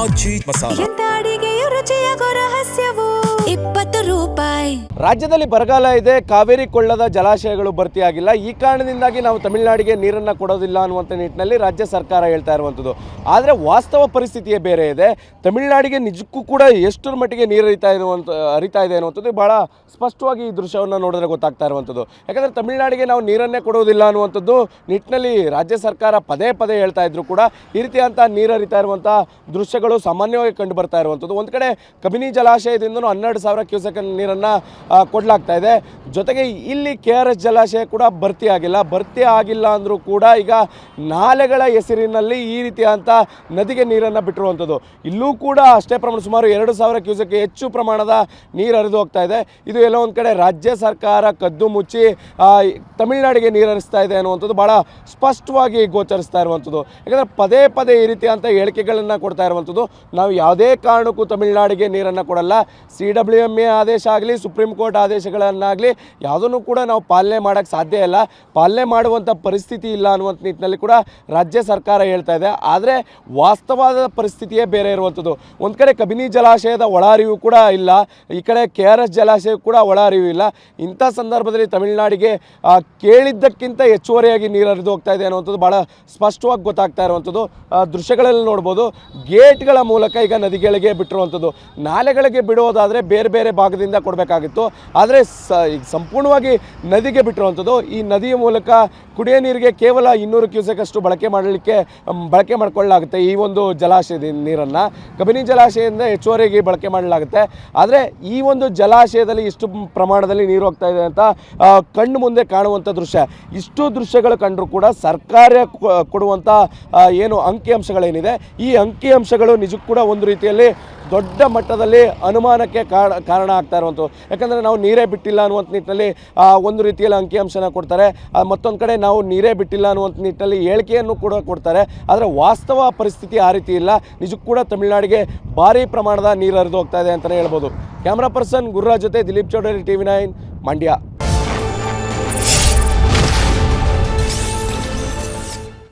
ಆಚಿ ಮಸಾಲ. ಎಂತ ಅಡಿಗೆಯ ರುಚಿಯಾಗೋ ರಹಸ್ಯವು 20 ರೂಪಾಯಿ. ರಾಜ್ಯದಲ್ಲಿ ಬರಗಾಲ ಇದೆ, ಕಾವೇರಿ ಕೊಳ್ಳದ ಜಲಾಶಯಗಳು ಭರ್ತಿಯಾಗಿಲ್ಲ. ಈ ಕಾರಣದಿಂದಾಗಿ ನಾವು ತಮಿಳುನಾಡಿಗೆ ನೀರನ್ನು ಕೊಡೋದಿಲ್ಲ ಅನ್ನುವಂಥ ನಿಟ್ಟಿನಲ್ಲಿ ರಾಜ್ಯ ಸರ್ಕಾರ ಹೇಳ್ತಾ ಇರುವಂಥದ್ದು. ಆದರೆ ವಾಸ್ತವ ಪರಿಸ್ಥಿತಿಯೇ ಬೇರೆ ಇದೆ. ತಮಿಳುನಾಡಿಗೆ ನಿಜಕ್ಕೂ ಕೂಡ ಎಷ್ಟರ ಮಟ್ಟಿಗೆ ನೀರು ಹರಿತಾ ಇದೆ ಅನ್ನುವಂಥದ್ದು ಭಾಳ ಸ್ಪಷ್ಟವಾಗಿ ಈ ದೃಶ್ಯವನ್ನು ನೋಡಿದ್ರೆ ಗೊತ್ತಾಗ್ತಾ ಇರುವಂಥದ್ದು. ಯಾಕಂದರೆ ತಮಿಳುನಾಡಿಗೆ ನಾವು ನೀರನ್ನೇ ಕೊಡೋದಿಲ್ಲ ಅನ್ನುವಂಥದ್ದು ನಿಟ್ಟಿನಲ್ಲಿ ರಾಜ್ಯ ಸರ್ಕಾರ ಪದೇ ಪದೇ ಹೇಳ್ತಾ ಇದ್ರು ಕೂಡ ಈ ರೀತಿಯಂಥ ನೀರು ಹರಿತಾ ಇರುವಂಥ ದೃಶ್ಯಗಳು ಸಾಮಾನ್ಯವಾಗಿ ಕಂಡು ಬರ್ತಾ ಇರುವಂಥದ್ದು. ಒಂದು ಕಡೆ ಕಬಿನಿ ಜಲಾಶಯದಿಂದಲೂ 12,000 ಕ್ಯೂಸೆಕ್ ನೀರನ್ನು ಕೊಡಲಾಗ್ತಾ ಇದೆ. ಜೊತೆಗೆ ಇಲ್ಲಿ KRS ಜಲಾಶಯ ಕೂಡ ಭರ್ತಿ ಆಗಿಲ್ಲ ಅಂದರೂ ಕೂಡ ಈಗ ನಾಲೆಗಳ ಹೆಸರಿನಲ್ಲಿ ಈ ರೀತಿಯಂಥ ನದಿಗೆ ನೀರನ್ನು ಬಿಟ್ಟಿರುವಂಥದ್ದು. ಇಲ್ಲೂ ಕೂಡ ಅಷ್ಟೇ ಪ್ರಮಾಣ ಸುಮಾರು 2,000 ಕ್ಯೂಸೆಕ್ ಹೆಚ್ಚು ಪ್ರಮಾಣದ ನೀರು ಹರಿದು ಹೋಗ್ತಾ ಇದೆ. ಇದು ಎಲ್ಲೋ ಒಂದು ಕಡೆ ರಾಜ್ಯ ಸರ್ಕಾರ ಕದ್ದು ಮುಚ್ಚಿ ತಮಿಳುನಾಡಿಗೆ ನೀರು ಹರಿಸ್ತಾ ಇದೆ ಅನ್ನುವಂಥದ್ದು ಭಾಳ ಸ್ಪಷ್ಟವಾಗಿ ಗೋಚರಿಸ್ತಾ ಇರುವಂಥದ್ದು. ಯಾಕಂದರೆ ಪದೇ ಪದೇ ಈ ರೀತಿಯಂಥ ಹೇಳಿಕೆಗಳನ್ನು ಕೊಡ್ತಾ ಇರುವಂಥದ್ದು. ನಾವು ಯಾವುದೇ ಕಾರಣಕ್ಕೂ ತಮಿಳುನಾಡಿಗೆ ನೀರನ್ನು ಕೊಡಲ್ಲ. CWMA ಆದೇಶ ಆಗಲಿ, ಸುಪ್ರೀಂ ಕೋರ್ಟ್ ಆದೇಶಗಳನ್ನಾಗಲಿ ಯಾವುದನ್ನು ಕೂಡ ನಾವು ಪಾಲನೆ ಮಾಡೋಕ್ಕೆ ಸಾಧ್ಯ ಇಲ್ಲ, ಪಾಲನೆ ಮಾಡುವಂಥ ಪರಿಸ್ಥಿತಿ ಇಲ್ಲ ಅನ್ನುವಂಥ ನಿಟ್ಟಿನಲ್ಲಿ ಕೂಡ ರಾಜ್ಯ ಸರ್ಕಾರ ಹೇಳ್ತಾ ಇದೆ. ಆದರೆ ವಾಸ್ತವವಾದ ಪರಿಸ್ಥಿತಿಯೇ ಬೇರೆ ಇರುವಂಥದ್ದು. ಒಂದು ಕಡೆ ಕಬಿನಿ ಜಲಾಶಯದ ಒಳ ಹರಿವು ಕೂಡ ಇಲ್ಲ, ಈ ಕಡೆ KRS ಜಲಾಶಯ ಕೂಡ ಒಳ ಹರಿವು ಇಲ್ಲ. ಇಂಥ ಸಂದರ್ಭದಲ್ಲಿ ತಮಿಳುನಾಡಿಗೆ ಕೇಳಿದ್ದಕ್ಕಿಂತ ಹೆಚ್ಚುವರಿಯಾಗಿ ನೀರು ಹರಿದು ಹೋಗ್ತಾ ಇದೆ ಅನ್ನುವಂಥದ್ದು ಭಾಳ ಸ್ಪಷ್ಟವಾಗಿ ಗೊತ್ತಾಗ್ತಾ ಇರುವಂಥದ್ದು. ದೃಶ್ಯಗಳಲ್ಲಿ ನೋಡ್ಬೋದು, ಗೇಟ್ಗಳ ಮೂಲಕ ಈಗ ನದಿಗಳಿಗೆ ಬಿಟ್ಟಿರುವಂಥದ್ದು. ನಾಲೆಗಳಿಗೆ ಬಿಡೋದಾದರೆ ಬೇರೆ ಬೇರೆ ಭಾಗದಿಂದ ಕೊಡಬೇಕಾಗಿತ್ತು, ಆದರೆ ಈಗ ಸಂಪೂರ್ಣವಾಗಿ ನದಿಗೆ ಬಿಟ್ಟಿರುವಂಥದ್ದು. ಈ ನದಿಯ ಮೂಲಕ ಕುಡಿಯೋ ನೀರಿಗೆ ಕೇವಲ 200 ಕ್ಯೂಸೆಕ್ ಅಷ್ಟು ಬಳಕೆ ಮಾಡಿಕೊಳ್ಳಲಾಗುತ್ತೆ. ಈ ಒಂದು ಜಲಾಶಯದ ನೀರನ್ನು ಕಬಿನಿ ಜಲಾಶಯದಿಂದ ಹೆಚ್ಚುವರಿಯಾಗಿ ಬಳಕೆ ಮಾಡಲಾಗುತ್ತೆ. ಆದರೆ ಈ ಒಂದು ಜಲಾಶಯದಲ್ಲಿ ಇಷ್ಟು ಪ್ರಮಾಣದಲ್ಲಿ ನೀರು ಹೋಗ್ತಾ ಇದೆ ಅಂತ ಕಣ್ಣು ಮುಂದೆ ಕಾಣುವಂಥ ದೃಶ್ಯ. ಇಷ್ಟು ದೃಶ್ಯಗಳು ಕಂಡರೂ ಕೂಡ ಸರ್ಕಾರ ಕೊಡುವಂಥ ಏನು ಅಂಕಿಅಂಶಗಳೇನಿದೆ, ಈ ಅಂಕಿಅಂಶಗಳು ನಿಜಕ್ಕೂ ಕೂಡ ಒಂದು ರೀತಿಯಲ್ಲಿ ದೊಡ್ಡ ಮಟ್ಟದಲ್ಲಿ ಅನುಮಾನಕ್ಕೆ ಕಾರಣ ಆಗ್ತಾ ಇರುವಂಥದ್ದು. ಯಾಕಂದರೆ ನಾವು ನೀರೇ ಬಿಟ್ಟಿಲ್ಲ ಅನ್ನುವಂಥ ನಿಟ್ಟಿನಲ್ಲಿ ಒಂದು ರೀತಿಯಲ್ಲಿ ಅಂಕಿಅಂಶನ ಕೊಡ್ತಾರೆ, ಮತ್ತೊಂದು ಕಡೆ ನಾವು ನೀರೇ ಬಿಟ್ಟಿಲ್ಲ ಅನ್ನುವಂಥ ನಿಟ್ಟಿನಲ್ಲಿ ಹೇಳಿಕೆಯನ್ನು ಕೂಡ ಕೊಡ್ತಾರೆ. ಆದರೆ ವಾಸ್ತವ ಪರಿಸ್ಥಿತಿ ಆ ರೀತಿ ಇಲ್ಲ. ನಿಜಕ್ಕೂ ಕೂಡ ತಮಿಳುನಾಡಿಗೆ ಭಾರಿ ಪ್ರಮಾಣದ ನೀರು ಹರಿದು ಹೋಗ್ತಾ ಇದೆ ಅಂತಲೇ ಹೇಳ್ಬೋದು. ಕ್ಯಾಮ್ರಾ ಪರ್ಸನ್ ಗುರುರಾಜ್ ಜೊತೆ ದಿಲೀಪ್ ಚೌಧರಿ, TV9 ಮಂಡ್ಯ.